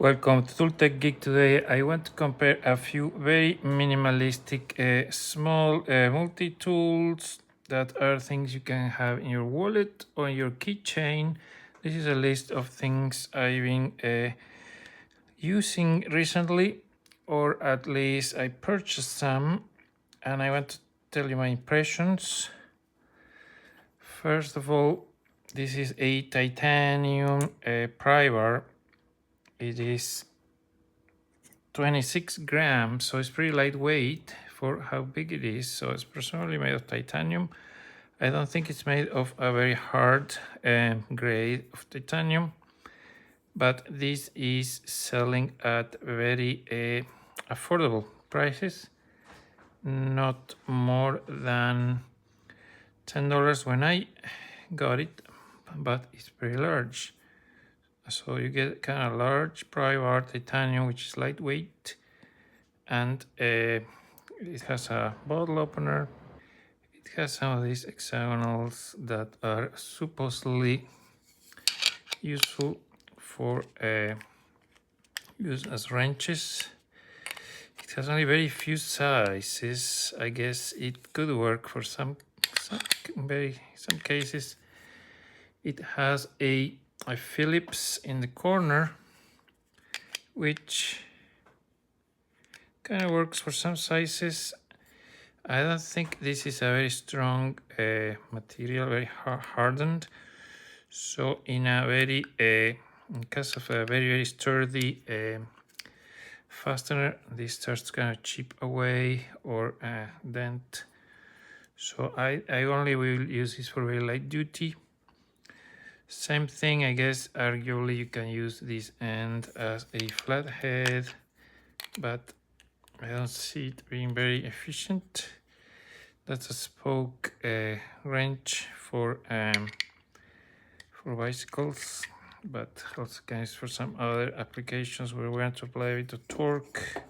Welcome to Tool Tech Geek. Today I want to compare a few very minimalistic small multi-tools that are things you can have in your wallet or your keychain. This is a list of things I've been using recently, or at least I purchased some, and I want to tell you my impressions. First of all, this is a titanium pry bar. It is 26 grams, so it's pretty lightweight for how big it is. So it's presumably made of titanium. I don't think it's made of a very hard grade of titanium, but this is selling at very affordable prices, not more than $10 when I got it, but it's very large. So you get kind of large pry bar titanium, which is lightweight, and it has a bottle opener. It has some of these hexagonals that are supposedly useful for use as wrenches. It has only very few sizes. I guess it could work for some cases. It has a Phillips in the corner, which kind of works for some sizes. I don't think this is a very strong material, very hardened. So in a very, in case of a very sturdy fastener, this starts to kind of chip away or dent. So I only will use this for very light duty. Same thing, I guess, arguably you can use this end as a flathead, but I don't see it being very efficient. That's a spoke wrench for bicycles, but also can use for some other applications where we want to apply a bit of torque.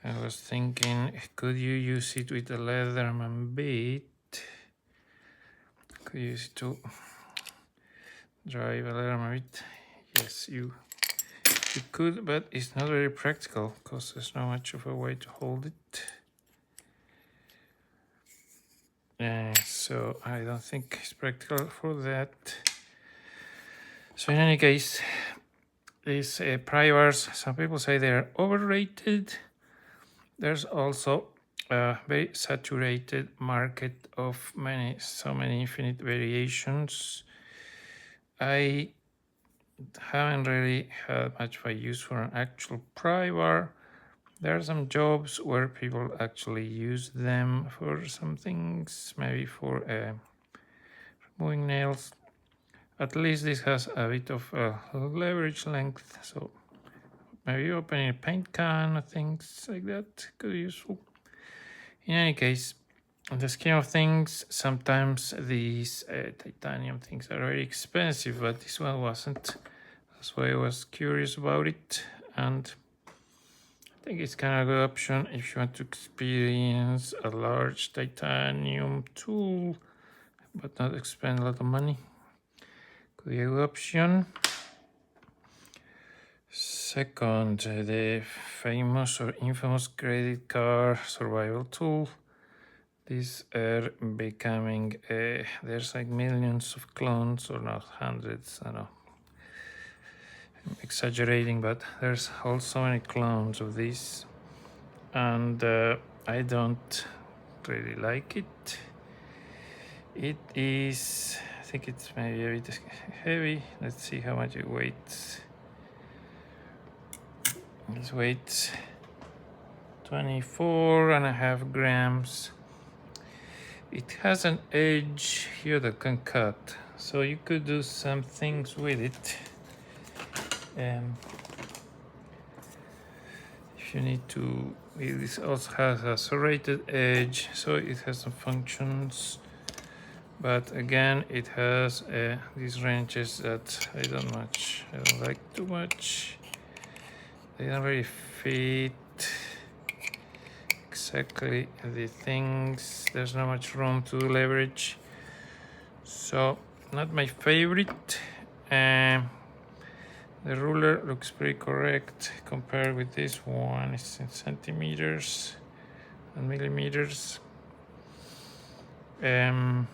I was thinking, could you use it with a Leatherman bit? Could you use it to drive a Leatherman bit? Yes, you could, but it's not very practical because there's not much of a way to hold it. So I don't think it's practical for that. So in any case, these pry bars, some people say they're overrated. There's also a very saturated market of so many infinite variations. I haven't really had much of a use for an actual pry bar. There are some jobs where people actually use them for some things, maybe for removing nails. At least this has a bit of leverage length, so maybe opening a paint can or things like that could be useful. In any case, in the scheme of things, sometimes these titanium things are very expensive, but this one wasn't. That's why I was curious about it, and I think it's kind of a good option if you want to experience a large titanium tool, but not spend a lot of money. Could be a good option. Second, the famous or infamous credit card survival tool. These are becoming, there's like millions of clones, or not hundreds, I don't know. I'm exaggerating, but there's also many clones of these, and I don't really like it. It is, I think it's maybe a bit heavy. Let's see how much it weighs. This weighs 24.5 grams. It has an edge here that can cut, so you could do some things with it. If you need to, this also has a serrated edge, so it has some functions. But again, it has these wrenches that I don't like too much. They don't really fit exactly the things. There's not much room to leverage, so not my favorite. The ruler looks pretty correct compared with this one. It's in centimeters and millimeters. I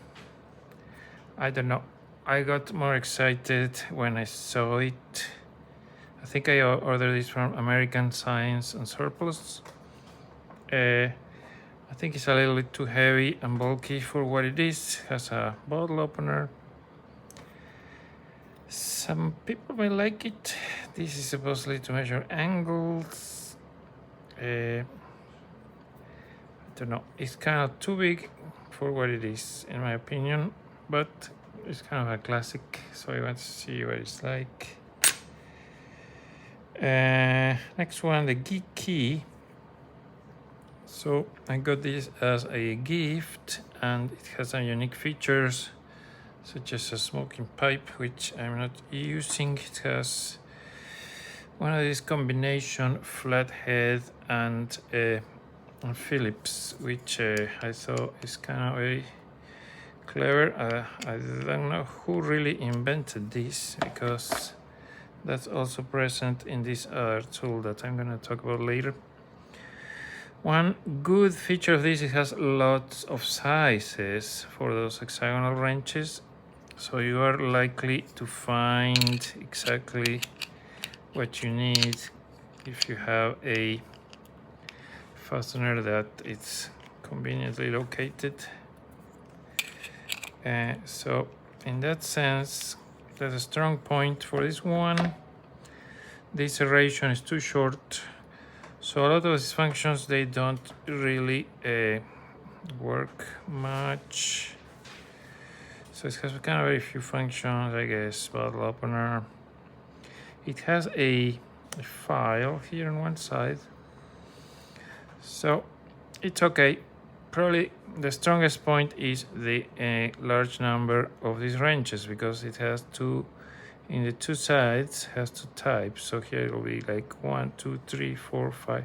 don't know. I got more excited when I saw it. I think I ordered this from American Science and Surplus. I think it's a little bit too heavy and bulky for what it is. It has a bottle opener. Some people may like it. This is supposedly to measure angles. I don't know. It's kind of too big for what it is, in my opinion, but it's kind of a classic, so I want to see what it's like. Next one, the Geek Key. So I got this as a gift, and it has some unique features, such as a smoking pipe, which I'm not using. It has one of these combination flathead and Phillips, which I thought is kind of very clever. I don't know who really invented this, because that's also present in this other tool that I'm going to talk about later. One good feature of this, it has lots of sizes for those hexagonal wrenches, so you are likely to find exactly what you need if you have a fastener that it's conveniently located. So in that sense, that's a strong point for this one. This serration is too short, so a lot of these functions, they don't really work much. So it has kind of very few functions, I guess. Bottle opener. It has a file here on one side, so it's okay. Probably the strongest point is the large number of these wrenches, because it has two, in the two sides has two types. So here it will be like 1, 2, 3, 4, 5,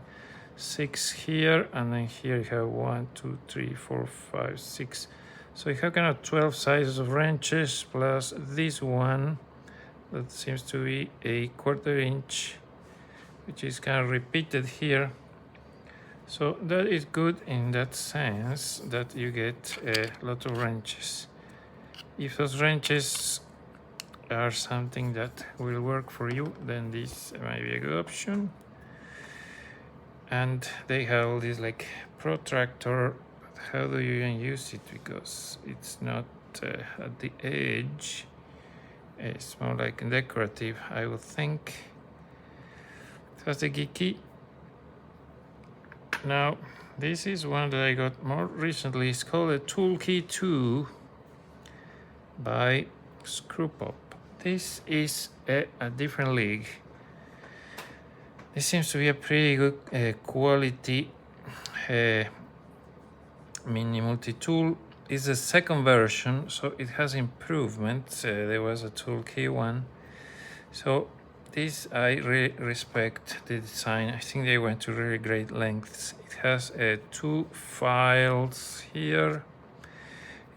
6 here, and then here you have 1, 2, 3, 4, 5, 6. So you have kind of 12 sizes of wrenches, plus this one that seems to be a 1/4 inch, which is kind of repeated here. So that is good in that sense, that you get a lot of wrenches. If those wrenches are something that will work for you, then this might be a good option. And they have all this like protractor, but how do you even use it? Because it's not at the edge. It's more like decorative, I would think. That's the geeky. Now, this is one that I got more recently. It's called a Tool Key 2 by Screwpop. This is a different league. This seems to be a pretty good quality mini multi-tool. It's the second version, so it has improvements. There was a Tool Key 1. So this, I really respect the design. I think they went to really great lengths. It has 2 files here.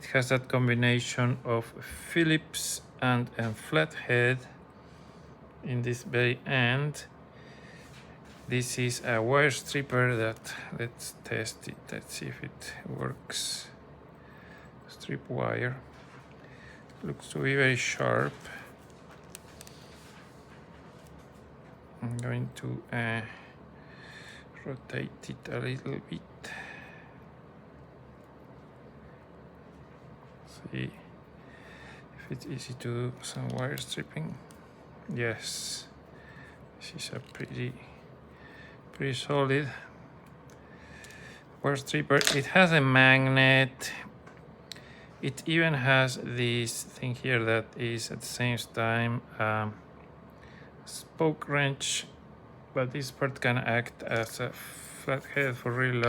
It has that combination of Phillips and flathead in this very end. This is a wire stripper that, let's test it. Let's see if it works. Strip wire. Looks to be very sharp. I'm going to rotate it a little bit. See if it's easy to do some wire stripping. Yes, this is a pretty solid wire stripper. It has a magnet. It even has this thing here that is at the same time spoke wrench, but this part can act as a flathead for really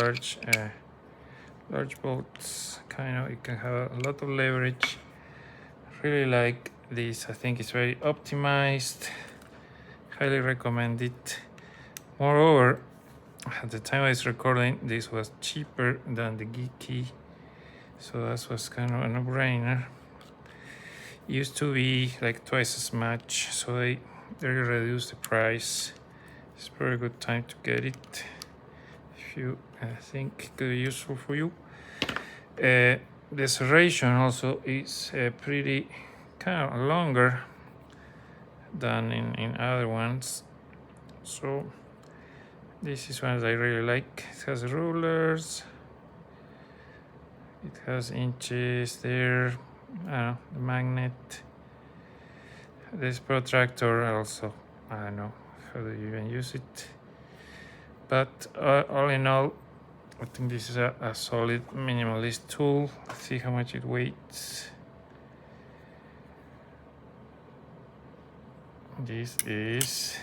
large bolts. Kind of, it can have a lot of leverage. Really like this. I think it's very optimized. Highly recommend it. Moreover, at the time I was recording, this was cheaper than the Geeky, so that was kind of a no-brainer. Used to be like twice as much, so they they reduce the price. It's a very good time to get it if you think it could be useful for you. The serration also is pretty kind of longer than in other ones, so this is one that I really like. It has rulers, it has inches there, the magnet, this protractor also. I don't know how do you even use it, but all in all, I think this is a solid minimalist tool. Let's see how much it weighs. This is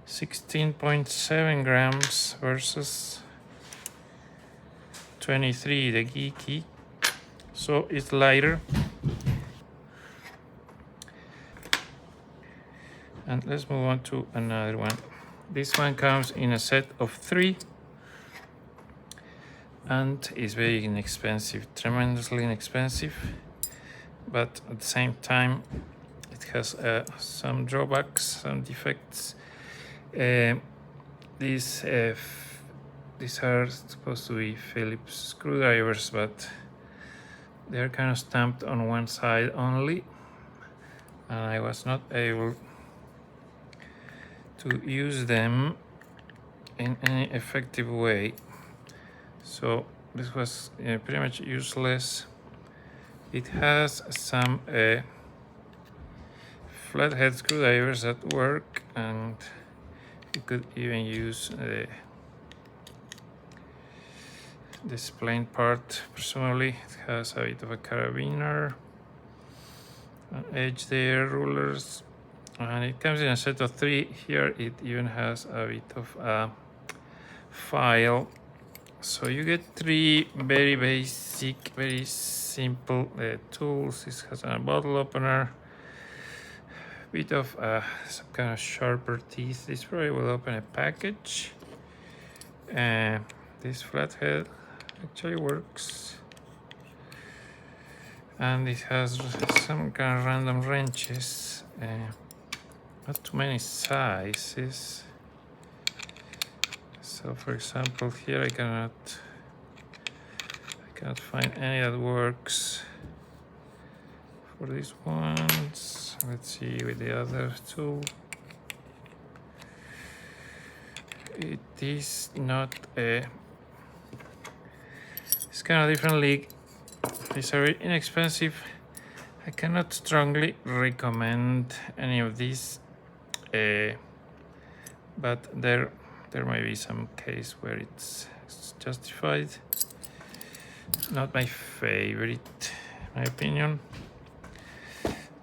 16.7 grams versus 23, the geeky. So it's lighter. And let's move on to another one. This one comes in a set of 3 and is very inexpensive, tremendously inexpensive, but at the same time it has some drawbacks, some defects. These are supposed to be Phillips screwdrivers, but they're kind of stamped on one side only, and I was not able to use them in any effective way, so this was pretty much useless. It has some flathead screwdrivers that work, and you could even use this plain part. Presumably it has a bit of a carabiner, an edge there, rulers, and it comes in a set of 3. Here it even has a bit of a file, so you get 3 very basic, very simple tools. This has a bottle opener, bit of some kind of sharper teeth. This probably will open a package. This flathead actually works, and it has some kind of random wrenches, not too many sizes. So for example here I cannot find any that works for these ones. Let's see with the other tool. It is not a, it's kind of different league. These are very inexpensive. I cannot strongly recommend any of these, but there might be some case where it's justified. Not my favorite, in my opinion.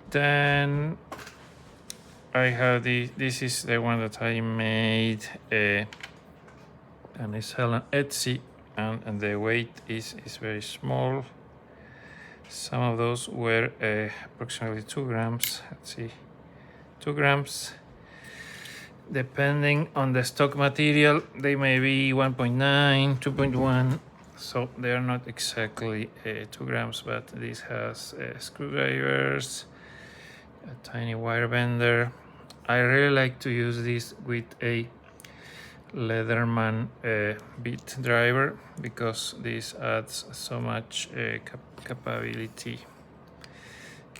Then I have this is the one that I made, and it's sold on Etsy, and the weight is very small. Some of those were approximately 2 grams. Let's see, 2 grams. Depending on the stock material, they may be 1.9, 2.1. So they are not exactly 2 grams, but this has screwdrivers, a tiny wire bender. I really like to use this with a Leatherman bit driver because this adds so much capability.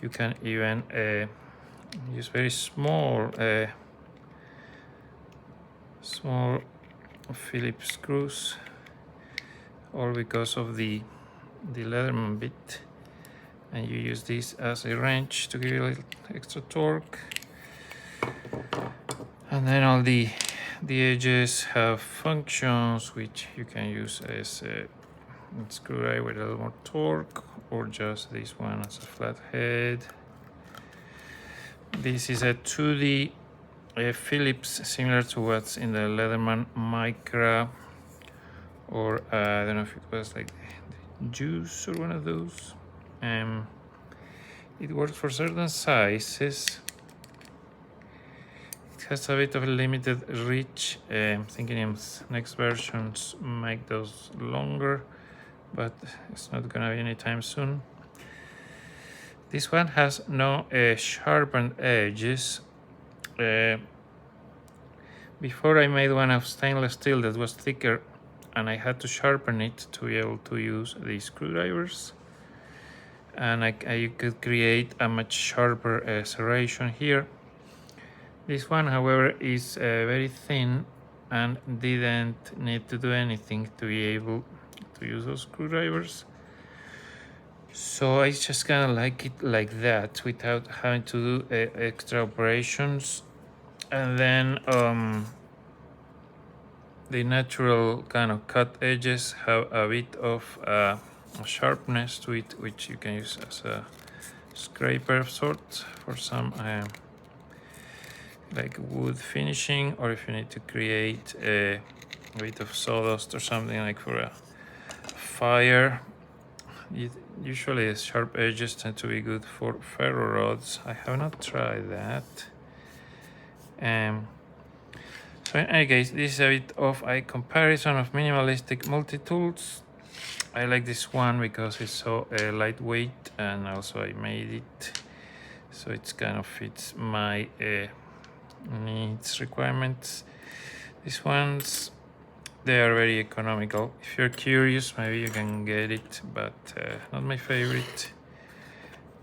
You can even use very small Phillips screws, all because of the Leatherman bit, and you use this as a wrench to give you a little extra torque. And then all the edges have functions which you can use as a screwdriver with a little more torque, or just this one as a flathead. This is a 2D Phillips, similar to what's in the Leatherman Micra, or I don't know if it was like the Juice or one of those. It works for certain sizes. It has a bit of a limited reach. I'm thinking in next versions make those longer, but it's not gonna be anytime soon. This one has no sharpened edges. Before I made one of stainless steel that was thicker, and I had to sharpen it to be able to use these screwdrivers. And I could create a much sharper serration here. This one, however, is very thin and didn't need to do anything to be able to use those screwdrivers. So I just kind of like it like that without having to do extra operations. And then the natural kind of cut edges have a bit of sharpness to it, which you can use as a scraper of sorts for some like wood finishing, or if you need to create a bit of sawdust or something like for a fire. Usually the sharp edges tend to be good for ferro rods. I have not tried that. So in any case, this is a bit of a comparison of minimalistic multi-tools. I like this one because it's so lightweight, and also I made it so it kind of fits my needs, requirements. These ones, they are very economical. If you're curious, maybe you can get it, but not my favorite.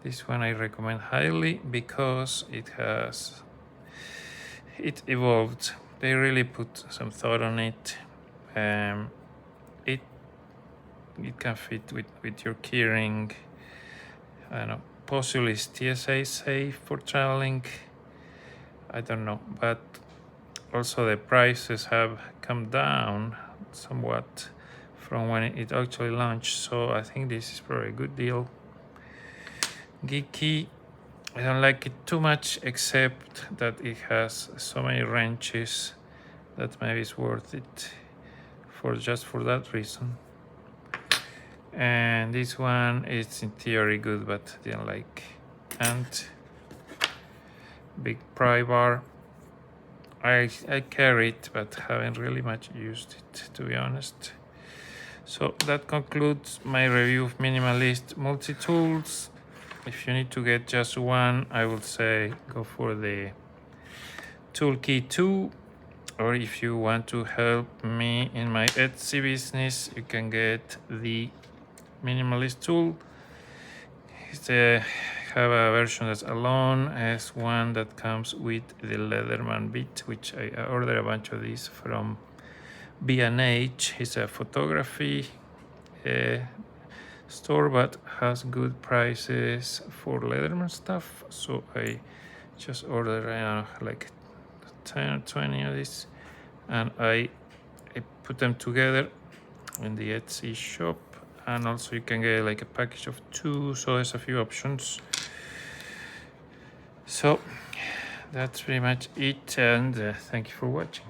This one I recommend highly because it evolved. They really put some thought on it. It can fit with your keyring. I don't know, possibly it's TSA safe for traveling. I don't know, but also the prices have come down somewhat from when it actually launched, so I think this is probably a good deal. Geeky, I don't like it too much, except that it has so many wrenches that maybe it's worth it for that reason. And this one is in theory good, but didn't like. And big pry bar, I carry it, but haven't really much used it, to be honest. So that concludes my review of minimalist multi-tools. If you need to get just one, I would say go for the Toolkey 2. Or if you want to help me in my Etsy business, you can get the minimalist tool. Have a version that's alone, as one that comes with the Leatherman bit, which I ordered a bunch of these from B&H. It's a photography store, but has good prices for Leatherman stuff. So I just ordered like 10 or 20 of these, and I put them together in the Etsy shop. And also you can get like a package of 2, so there's a few options. So that's pretty much it, and thank you for watching.